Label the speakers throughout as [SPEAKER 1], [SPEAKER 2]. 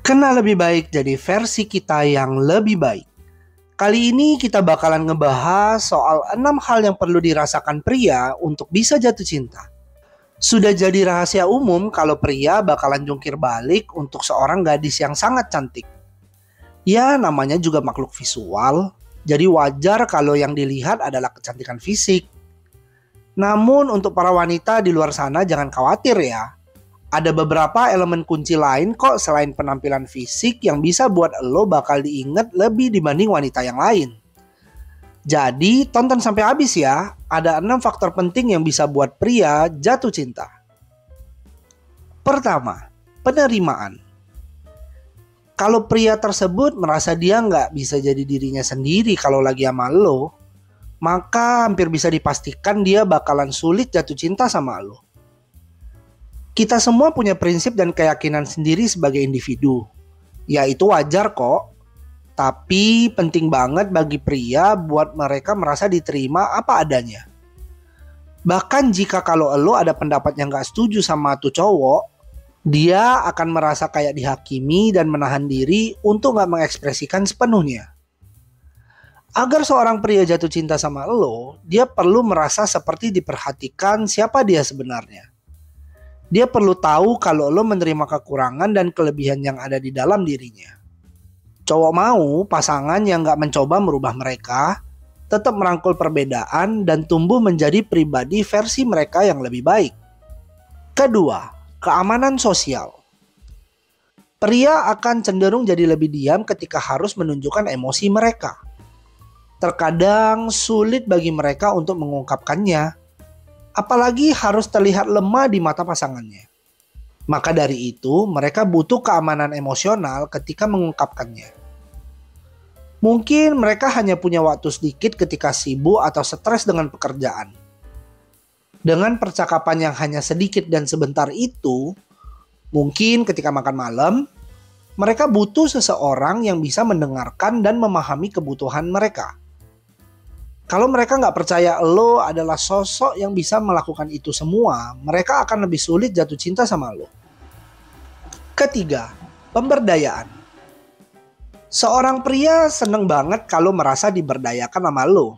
[SPEAKER 1] Kenal lebih baik jadi versi kita yang lebih baik. Kali ini kita bakalan ngebahas soal 6 hal yang perlu dirasakan pria untuk bisa jatuh cinta. Sudah jadi rahasia umum kalau pria bakalan jungkir balik untuk seorang gadis yang sangat cantik. Ya, namanya juga makhluk visual, jadi wajar kalau yang dilihat adalah kecantikan fisik. Namun untuk para wanita di luar sana jangan khawatir ya. Ada beberapa elemen kunci lain kok selain penampilan fisik yang bisa buat lo bakal diingat lebih dibanding wanita yang lain. Jadi tonton sampai habis ya, ada 6 faktor penting yang bisa buat pria jatuh cinta. Pertama, penerimaan. Kalau pria tersebut merasa dia nggak bisa jadi dirinya sendiri kalau lagi sama lo, maka hampir bisa dipastikan dia bakalan sulit jatuh cinta sama lo. Kita semua punya prinsip dan keyakinan sendiri sebagai individu. Ya itu wajar kok. Tapi penting banget bagi pria buat mereka merasa diterima apa adanya. Bahkan jika kalau lo ada pendapat yang gak setuju sama tuh cowok, dia akan merasa kayak dihakimi dan menahan diri untuk gak mengekspresikan sepenuhnya. Agar seorang pria jatuh cinta sama lo, dia perlu merasa seperti diperhatikan siapa dia sebenarnya. Dia perlu tahu kalau lo menerima kekurangan dan kelebihan yang ada di dalam dirinya. Cowok mau pasangan yang gak mencoba merubah mereka, tetap merangkul perbedaan dan tumbuh menjadi pribadi versi mereka yang lebih baik. Kedua, keamanan sosial. Pria akan cenderung jadi lebih diam ketika harus menunjukkan emosi mereka. Terkadang sulit bagi mereka untuk mengungkapkannya. Apalagi harus terlihat lemah di mata pasangannya. Maka dari itu, mereka butuh keamanan emosional ketika mengungkapkannya. Mungkin mereka hanya punya waktu sedikit ketika sibuk atau stres dengan pekerjaan. Dengan percakapan yang hanya sedikit dan sebentar itu, mungkin ketika makan malam, mereka butuh seseorang yang bisa mendengarkan dan memahami kebutuhan mereka. Kalau mereka nggak percaya lo adalah sosok yang bisa melakukan itu semua, mereka akan lebih sulit jatuh cinta sama lo. Ketiga, pemberdayaan. Seorang pria seneng banget kalau merasa diberdayakan sama lo.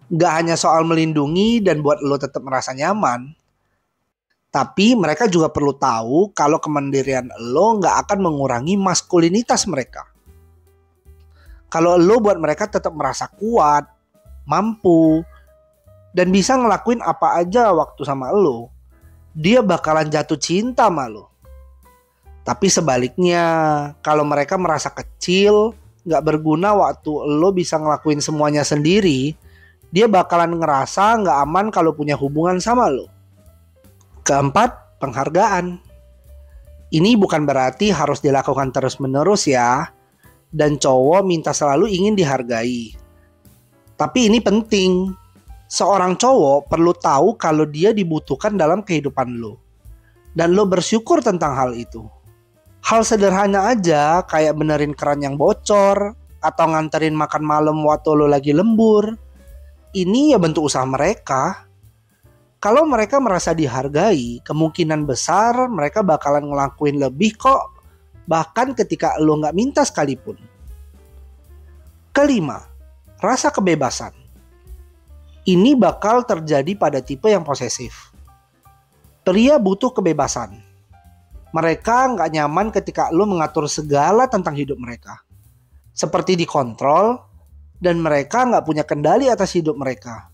[SPEAKER 1] Nggak hanya soal melindungi dan buat lo tetap merasa nyaman, tapi mereka juga perlu tahu kalau kemandirian lo nggak akan mengurangi maskulinitas mereka. Kalau lo buat mereka tetap merasa kuat, mampu, dan bisa ngelakuin apa aja waktu sama lo, dia bakalan jatuh cinta sama lo. Tapi sebaliknya, kalau mereka merasa kecil, gak berguna waktu lo bisa ngelakuin semuanya sendiri, dia bakalan ngerasa gak aman kalau punya hubungan sama lo. Keempat, penghargaan. Ini bukan berarti harus dilakukan terus-menerus ya. Dan cowok minta selalu ingin dihargai. Tapi ini penting. Seorang cowok perlu tahu kalau dia dibutuhkan dalam kehidupan lo. Dan lo bersyukur tentang hal itu. Hal sederhana aja kayak benerin keran yang bocor atau nganterin makan malam waktu lo lagi lembur. Ini ya bentuk usaha mereka. Kalau mereka merasa dihargai, kemungkinan besar mereka bakalan ngelakuin lebih kok. Bahkan ketika lo gak minta sekalipun. Kelima, rasa kebebasan. Ini bakal terjadi pada tipe yang posesif. Pria butuh kebebasan. Mereka gak nyaman ketika lo mengatur segala tentang hidup mereka. Seperti dikontrol, dan mereka gak punya kendali atas hidup mereka.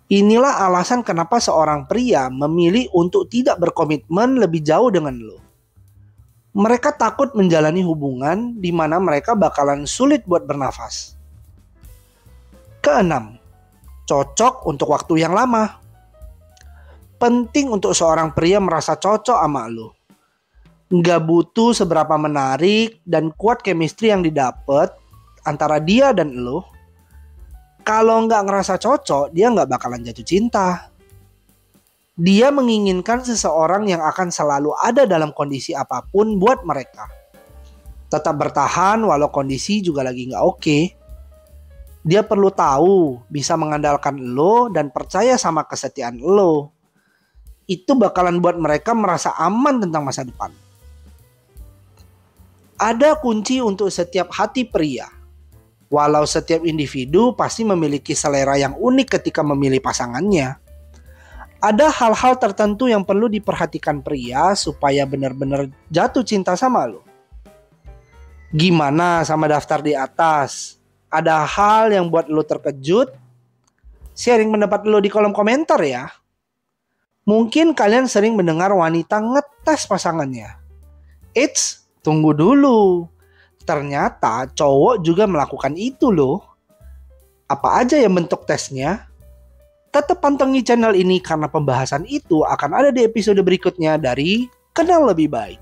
[SPEAKER 1] Inilah alasan kenapa seorang pria memilih untuk tidak berkomitmen lebih jauh dengan lo. Mereka takut menjalani hubungan di mana mereka bakalan sulit buat bernafas. Keenam, cocok untuk waktu yang lama. Penting untuk seorang pria merasa cocok sama lo. Nggak butuh seberapa menarik dan kuat chemistry yang didapat antara dia dan lo. Kalau nggak ngerasa cocok, dia nggak bakalan jatuh cinta. Dia menginginkan seseorang yang akan selalu ada dalam kondisi apapun buat mereka. Tetap bertahan walau kondisi juga lagi nggak oke. Dia perlu tahu bisa mengandalkan lo dan percaya sama kesetiaan lo. Itu bakalan buat mereka merasa aman tentang masa depan. Ada kunci untuk setiap hati pria. Walau setiap individu pasti memiliki selera yang unik ketika memilih pasangannya, ada hal-hal tertentu yang perlu diperhatikan pria supaya benar-benar jatuh cinta sama lo. Gimana sama daftar di atas? Ada hal yang buat lo terkejut? Sharing pendapat lo di kolom komentar ya. Mungkin kalian sering mendengar wanita ngetes pasangannya. Eits, tunggu dulu. Ternyata cowok juga melakukan itu loh. Apa aja yang bentuk tesnya? Tetap pantengin channel ini karena pembahasan itu akan ada di episode berikutnya dari Kenal Lebih Baik.